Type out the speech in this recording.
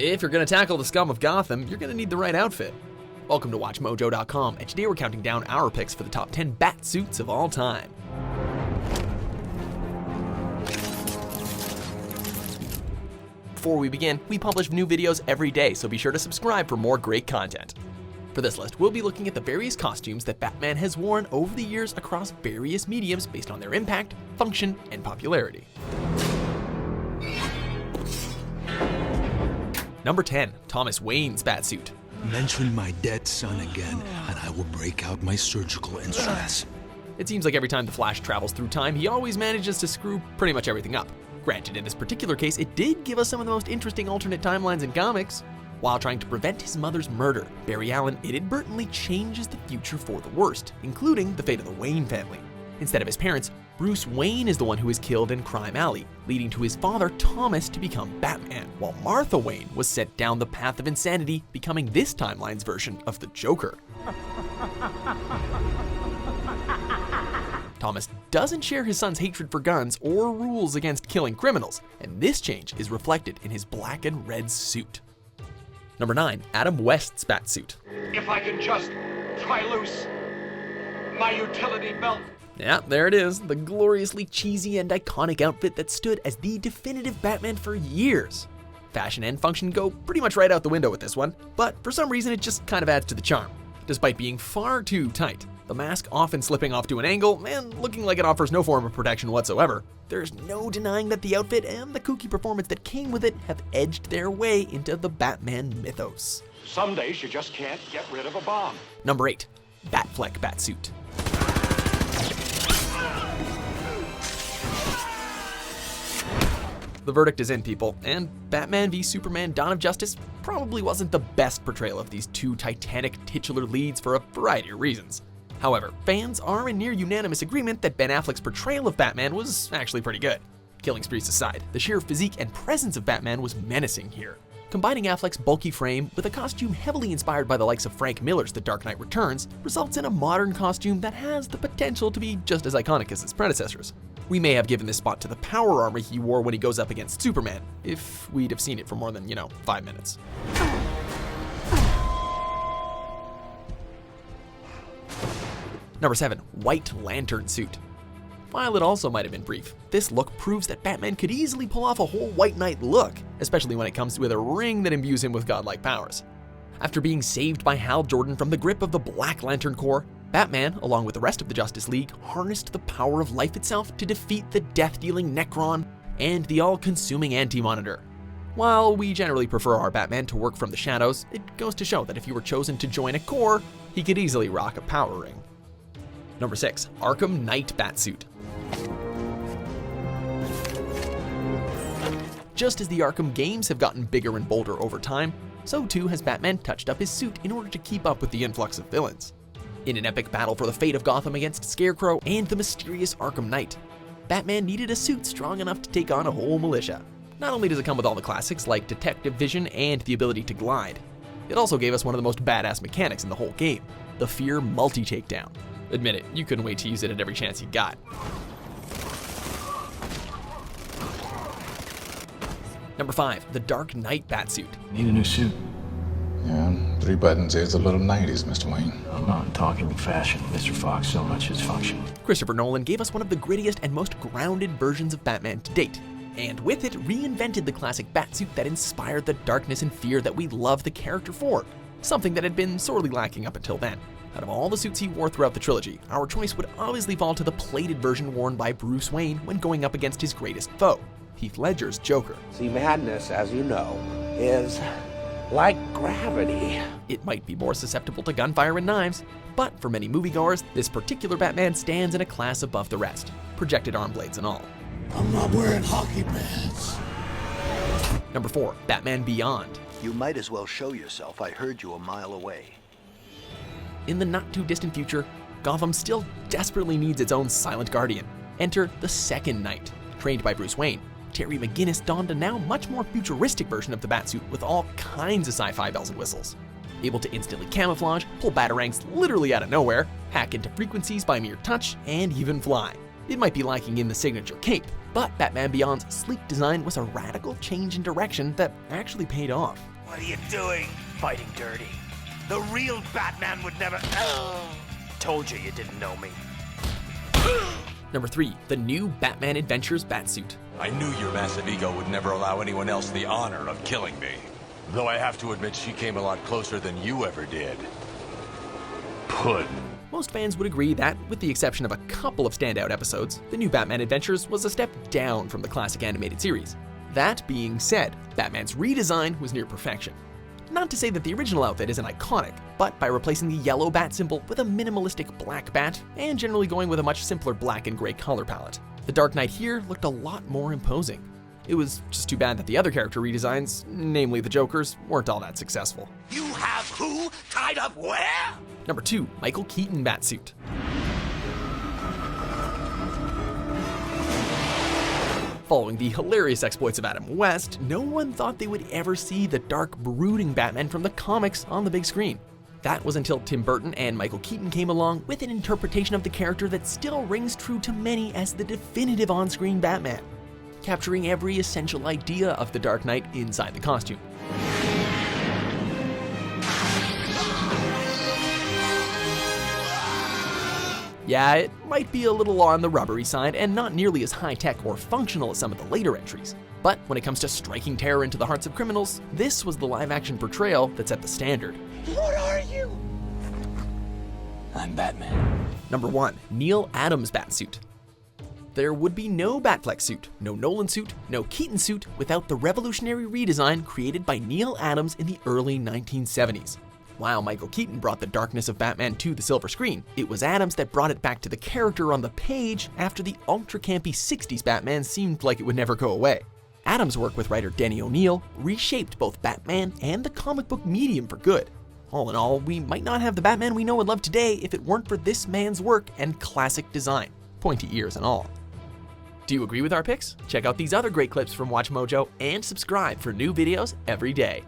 If you're gonna tackle the scum of Gotham, you're gonna need the right outfit. Welcome to WatchMojo.com, and today we're counting down our picks for the top 10 Batsuits of all time. Before we begin, we publish new videos every day, so be sure to subscribe for more great content. For this list, we'll be looking at the various costumes that Batman has worn over the years across various mediums based on their impact, function, and popularity. Number 10, Thomas Wayne's Batsuit. Mention my dead son again, and I will break out my surgical instruments. It seems like every time the Flash travels through time, he always manages to screw pretty much everything up. Granted, in this particular case, it did give us some of the most interesting alternate timelines in comics. While trying to prevent his mother's murder, Barry Allen inadvertently changes the future for the worst, including the fate of the Wayne family. Instead of his parents, Bruce Wayne is the one who is killed in Crime Alley, leading to his father Thomas to become Batman, while Martha Wayne was sent down the path of insanity, becoming this timeline's version of the Joker. Thomas doesn't share his son's hatred for guns or rules against killing criminals, and this change is reflected in his black and red suit. Number 9, Adam West's Batsuit. If I can just pry loose my utility belt. Yeah, there it is, the gloriously cheesy and iconic outfit that stood as the definitive Batman for years. Fashion and function go pretty much right out the window with this one, but for some reason it just kind of adds to the charm. Despite being far too tight, the mask often slipping off to an angle and looking like it offers no form of protection whatsoever, there's no denying that the outfit and the kooky performance that came with it have edged their way into the Batman mythos. Some days you just can't get rid of a bomb. Number 8, Batfleck Batsuit. The verdict is in, people, and Batman v Superman Dawn of Justice probably wasn't the best portrayal of these two titanic titular leads for a variety of reasons. However, fans are in near unanimous agreement that Ben Affleck's portrayal of Batman was actually pretty good. Killing sprees aside, the sheer physique and presence of Batman was menacing here. Combining Affleck's bulky frame with a costume heavily inspired by the likes of Frank Miller's The Dark Knight Returns results in a modern costume that has the potential to be just as iconic as its predecessors. We may have given this spot to the power armor he wore when he goes up against Superman, if we'd have seen it for more than, 5 minutes. Number 7, White Lantern Suit. While it also might have been brief, this look proves that Batman could easily pull off a whole White Knight look, especially when it comes with a ring that imbues him with godlike powers. After being saved by Hal Jordan from the grip of the Black Lantern Corps, Batman, along with the rest of the Justice League, harnessed the power of life itself to defeat the death-dealing Necron and the all-consuming Anti-Monitor. While we generally prefer our Batman to work from the shadows, it goes to show that if he were chosen to join a Corps, he could easily rock a power ring. Number 6, Arkham Knight Batsuit. Just as the Arkham games have gotten bigger and bolder over time, so too has Batman touched up his suit in order to keep up with the influx of villains. In an epic battle for the fate of Gotham against Scarecrow and the mysterious Arkham Knight, Batman needed a suit strong enough to take on a whole militia. Not only does it come with all the classics like detective vision and the ability to glide, it also gave us one of the most badass mechanics in the whole game, the Fear multi-takedown. Admit it, you couldn't wait to use it at every chance you got. Number 5, the Dark Knight Batsuit. Need a new suit. Yeah, 3 buttons is a little 90s, Mr. Wayne. I'm not talking fashion, Mr. Fox, so much as function. Christopher Nolan gave us one of the grittiest and most grounded versions of Batman to date, and with it reinvented the classic Batsuit that inspired the darkness and fear that we love the character for, something that had been sorely lacking up until then. Out of all the suits he wore throughout the trilogy, our choice would obviously fall to the plated version worn by Bruce Wayne when going up against his greatest foe, Heath Ledger's Joker. See, madness, as you know, is like gravity. It might be more susceptible to gunfire and knives, but for many moviegoers, this particular Batman stands in a class above the rest, projected arm blades and all. I'm not wearing hockey pads. Number 4, Batman Beyond. You might as well show yourself. I heard you a mile away. In the not-too-distant future, Gotham still desperately needs its own silent guardian. Enter the Second Knight. Trained by Bruce Wayne, Terry McGinnis donned a now much more futuristic version of the Batsuit with all kinds of sci-fi bells and whistles. Able to instantly camouflage, pull batarangs literally out of nowhere, hack into frequencies by mere touch, and even fly. It might be lacking in the signature cape, but Batman Beyond's sleek design was a radical change in direction that actually paid off. What are you doing? Fighting dirty. The real Batman would never... Told you didn't know me. Number 3, the new Batman Adventures Batsuit. I knew your massive ego would never allow anyone else the honor of killing me. Though I have to admit she came a lot closer than you ever did. Puddin'. Most fans would agree that, with the exception of a couple of standout episodes, the new Batman Adventures was a step down from the classic animated series. That being said, Batman's redesign was near perfection. Not to say that the original outfit isn't iconic, but by replacing the yellow bat symbol with a minimalistic black bat, and generally going with a much simpler black and gray color palette, the Dark Knight here looked a lot more imposing. It was just too bad that the other character redesigns, namely the Joker's, weren't all that successful. You have who tied up where? Number 2, Michael Keaton Batsuit. Following the hilarious exploits of Adam West, no one thought they would ever see the dark, brooding Batman from the comics on the big screen. That was until Tim Burton and Michael Keaton came along with an interpretation of the character that still rings true to many as the definitive on-screen Batman, capturing every essential idea of the Dark Knight inside the costume. Yeah, it might be a little on the rubbery side and not nearly as high-tech or functional as some of the later entries. But when it comes to striking terror into the hearts of criminals, this was the live-action portrayal that set the standard. What are you? I'm Batman. Number 1, Neil Adams Batsuit. There would be no Batfleck suit, no Nolan suit, no Keaton suit without the revolutionary redesign created by Neil Adams in the early 1970s. While Michael Keaton brought the darkness of Batman to the silver screen, it was Adams that brought it back to the character on the page after the ultra-campy 60s Batman seemed like it would never go away. Adams' work with writer Denny O'Neil reshaped both Batman and the comic book medium for good. All in all, we might not have the Batman we know and love today if it weren't for this man's work and classic design, pointy ears and all. Do you agree with our picks? Check out these other great clips from WatchMojo and subscribe for new videos every day.